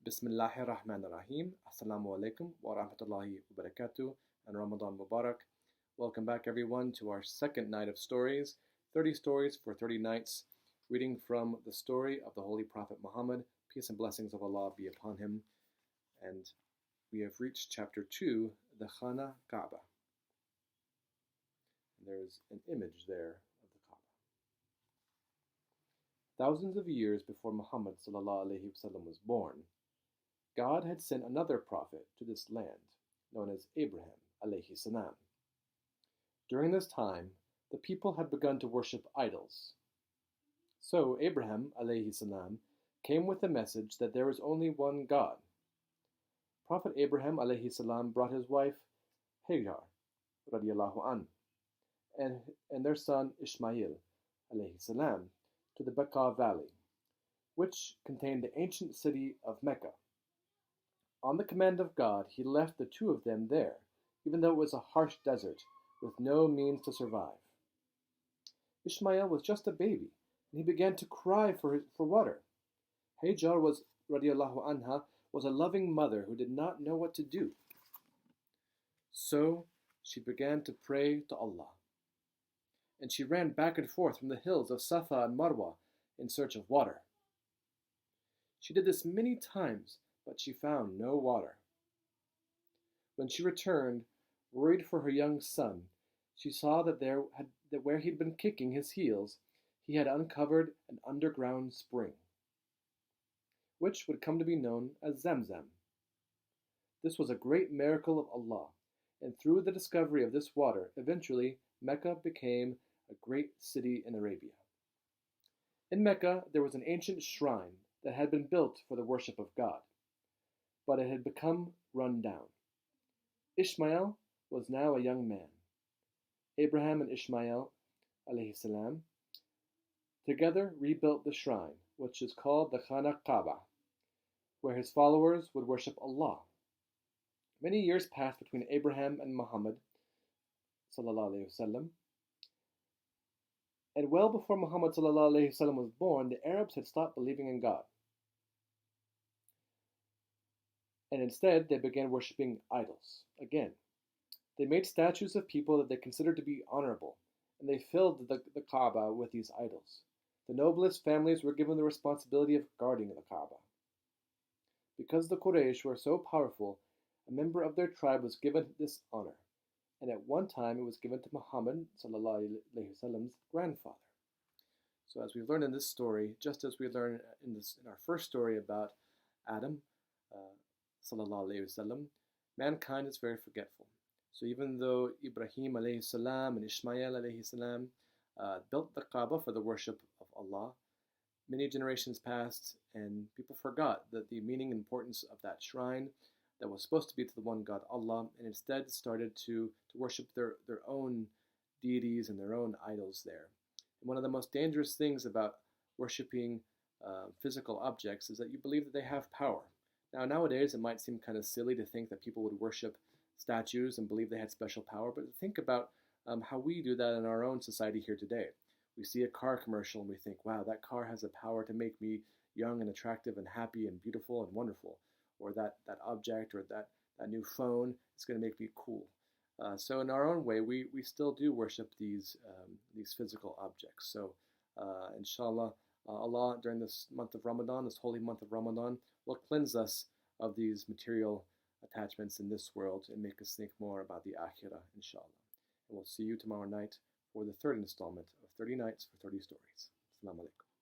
Bismillahir Rahmanir Rahim. Assalamu alaikum wa rahmatullahi wa barakatuh and Ramadan Mubarak. Welcome back everyone to our second night of stories, 30 stories for 30 nights, reading from the story of the Holy Prophet Muhammad, peace and blessings of Allah be upon him. And we have reached chapter 2, the Khana Kaaba. And there's an image there of the Kaaba. Thousands of years before Muhammad was born, God had sent another prophet to this land, known as Abraham alayhi salam. During this time, the people had begun to worship idols. So Abraham alayhi salam came with the message that there is only one God. Prophet Abraham alayhi salam brought his wife Hagar radiallahu an, and their son Ishmael alayhi salam to the Bekaa Valley, which contained the ancient city of Mecca. On the command of God, he left the two of them there, even though it was a harsh desert with no means to survive. Ishmael was just a baby, and he began to cry for water. Hagar radiallahu anha was a loving mother who did not know what to do. So she began to pray to Allah, and she ran back and forth from the hills of Safa and Marwa in search of water. She did this many times, but she found no water. When she returned, worried for her young son, she saw that where he'd been kicking his heels, he had uncovered an underground spring, which would come to be known as Zamzam. This was a great miracle of Allah, and through the discovery of this water, eventually Mecca became a great city in Arabia. In Mecca, there was an ancient shrine that had been built for the worship of God, but it had become run down. Ishmael was now a young man. Abraham and Ishmael alayhi salam together rebuilt the shrine, which is called the Khana Kaaba, where his followers would worship Allah. Many years passed between Abraham and Muhammad sallallahu alayhi wasallam, and well before Muhammad sallallahu alayhi wasallam was born, the Arabs had stopped believing in God. And instead, they began worshipping idols again. They made statues of people that they considered to be honorable, and they filled the Kaaba with these idols. The noblest families were given the responsibility of guarding the Kaaba. Because the Quraysh were so powerful, a member of their tribe was given this honor, and at one time it was given to Muhammad sallallahu alaihi wasallam's grandfather. So as we've learned in this story, just as we learned in our first story about Adam, sallallahu alayhi wasallam, mankind is very forgetful. So even though Ibrahim alayhi salam and Ishmael alayhi salam built the Kaaba for the worship of Allah, many generations passed and people forgot that the meaning and importance of that shrine that was supposed to be to the one God Allah, and instead started to worship their own deities and their own idols there. And one of the most dangerous things about worshiping physical objects is that you believe that they have power. Now, nowadays, it might seem kind of silly to think that people would worship statues and believe they had special power, but think about how we do that in our own society here today. We see a car commercial and we think, wow, that car has the power to make me young and attractive and happy and beautiful and wonderful. Or that object or that new phone is going to make me cool. So in our own way, we still do worship these physical objects. So inshallah, Allah, during this month of Ramadan, this holy month of Ramadan, will cleanse us of these material attachments in this world and make us think more about the Akhirah, inshallah. And we'll see you tomorrow night for the third installment of 30 Nights for 30 Stories. Assalamu alaikum.